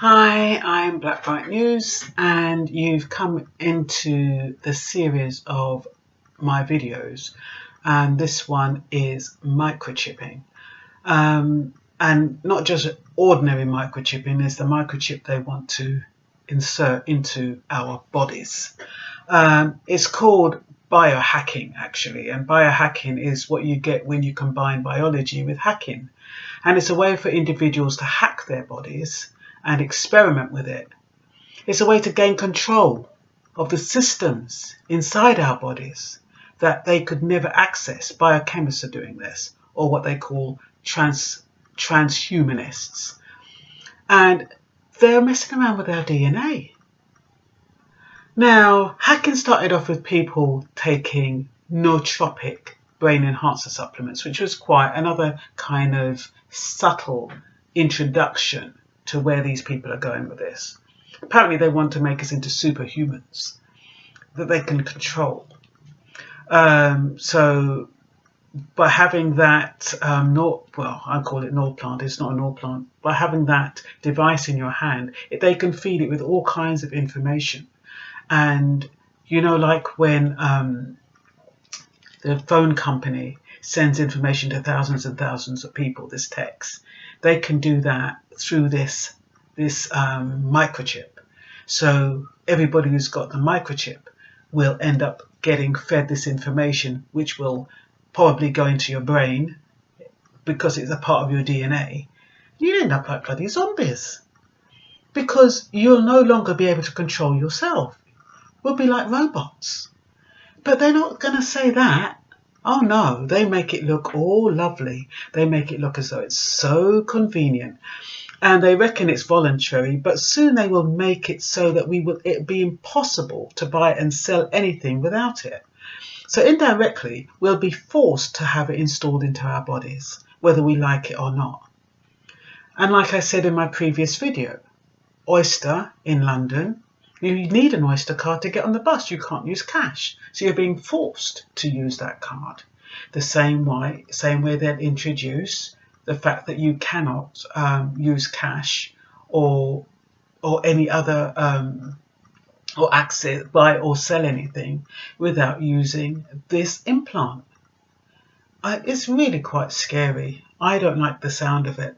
Hi, I'm Blackbright News, and you've come into the series of my videos, and this one is microchipping. And not just ordinary microchipping, it's the microchip they want to insert into our bodies. It's called biohacking, actually, and biohacking is what you get when you combine biology with hacking. And it's a way for individuals to hack their bodies and experiment with it. It's a way to gain control of the systems inside our bodies that they could never access. Biochemists are doing this, or what they call transhumanists. And they're messing around with our DNA. Now, hacking started off with people taking nootropic brain enhancer supplements, which was quite another kind of subtle introduction to where these people are going with this. Apparently they want to make us into superhumans that they can control. So by having that, I call it Norplant, it's not a Norplant, by having that device in your hand, they can feed it with all kinds of information. And you know, like when the phone company sends information to thousands and thousands of people, this text, they can do that through this microchip. So everybody who's got the microchip will end up getting fed this information, which will probably go into your brain because it's a part of your DNA. You end up like bloody zombies because you'll no longer be able to control yourself. We'll be like robots. But they're not going to say that. Oh no, they make it look all lovely. They make it look as though it's so convenient. And they reckon it's voluntary, but soon they will make it so that it'll be impossible to buy and sell anything without it. So indirectly, we'll be forced to have it installed into our bodies, whether we like it or not. And like I said in my previous video, Oyster in London, you need an Oyster card to get on the bus. You can't use cash. So you're being forced to use that card. The same way they'll introduce the fact that you cannot use cash or any other or buy or sell anything without using this implant. It's really quite scary. I don't like the sound of it.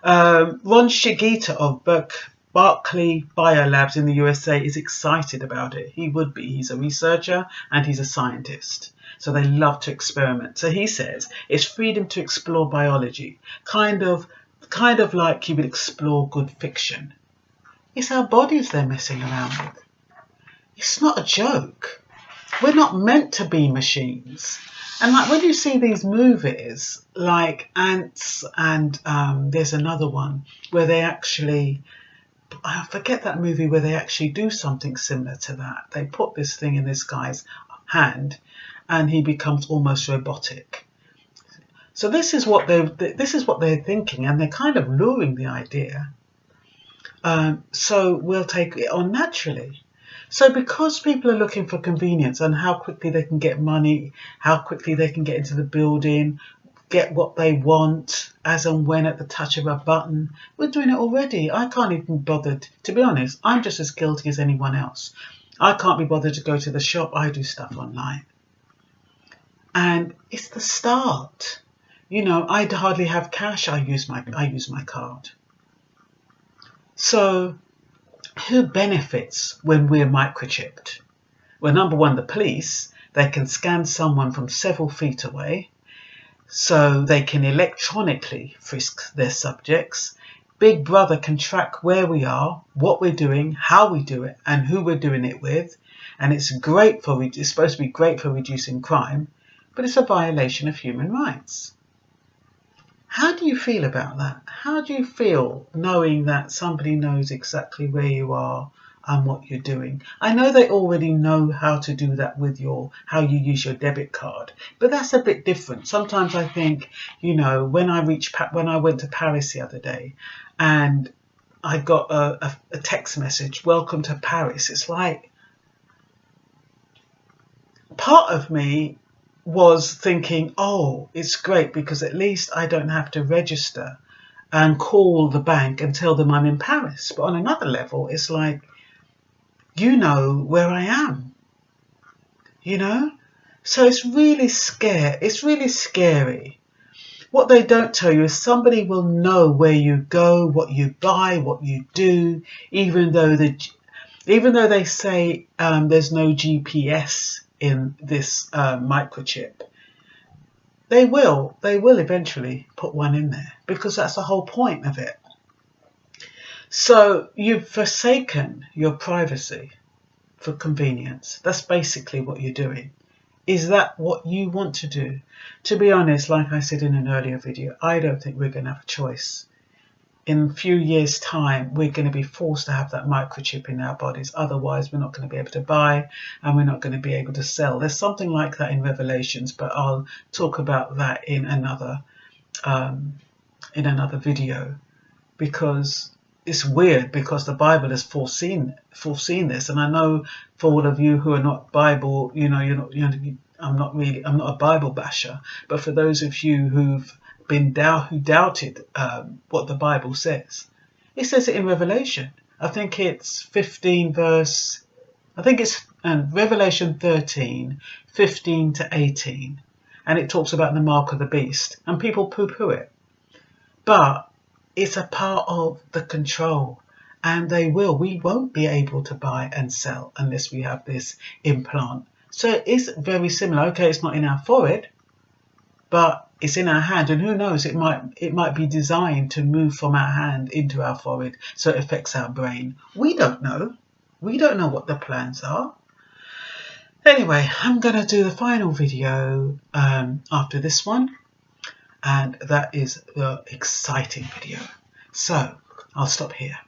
Ron Shigeta of Berkeley Biolabs in the USA is excited about it. He would be. He's a researcher and he's a scientist. So they love to experiment. So he says it's freedom to explore biology, kind of like you would explore good fiction. It's our bodies they're messing around with. It's not a joke. We're not meant to be machines. And like when you see these movies like Ants and there's another one where they actually, I forget that movie where they actually do something similar to that. They put this thing in this guy's hand and he becomes almost robotic. So this is what they're thinking, and they're kind of luring the idea. So we'll take it on naturally. So because people are looking for convenience and how quickly they can get money, how quickly they can get into the building, get what they want as and when at the touch of a button, we're doing it already. I can't even bother, to be honest, I'm just as guilty as anyone else. I can't be bothered to go to the shop. I do stuff online. And it's the start. You know, I hardly have cash. I use my card. So who benefits when we're microchipped? Well, number one, the police. They can scan someone from several feet away, so they can electronically frisk their subjects. Big Brother can track where we are, what we're doing, how we do it, and who we're doing it with. And it's supposed to be great for reducing crime, but it's a violation of human rights. How do you feel about that? How do you feel knowing that somebody knows exactly where you are and what you're doing? I know they already know how to do that with how you use your debit card, but that's a bit different. Sometimes I think, you know, when I went to Paris the other day and I got a text message, "Welcome to Paris." It's like, part of me was thinking, oh, it's great because at least I don't have to register and call the bank and tell them I'm in Paris. But on another level, it's like, you know where I am, you know? So it's really scary. It's really scary. What they don't tell you is somebody will know where you go, what you buy, what you do, even though they say there's no GPS in this microchip. They will eventually put one in there, because that's the whole point of it. So you've forsaken your privacy for convenience. That's basically what you're doing. Is that what you want to do? To be honest, like I said in an earlier video, I don't think we're going to have a choice. In a few years' time, we're going to be forced to have that microchip in our bodies. Otherwise, we're not going to be able to buy, and we're not going to be able to sell. There's something like that in Revelations, but I'll talk about that in another video, because it's weird, because the Bible has foreseen this. And I know for all of you who are not Bible, I'm not a Bible basher, but for those of you who doubted what the Bible says, it says it in Revelation. I think it's 15 verse, I think it's Revelation 13, 15 to 18, and it talks about the mark of the beast, and people poo-poo it, but it's a part of the control, and we won't be able to buy and sell unless we have this implant. So it's very similar. Okay, it's not in our forehead, but it's in our hand, and who knows, it might be designed to move from our hand into our forehead, so it affects our brain. We don't know. We don't know what the plans are. Anyway, I'm going to do the final video after this one, and that is the exciting video. So I'll stop here.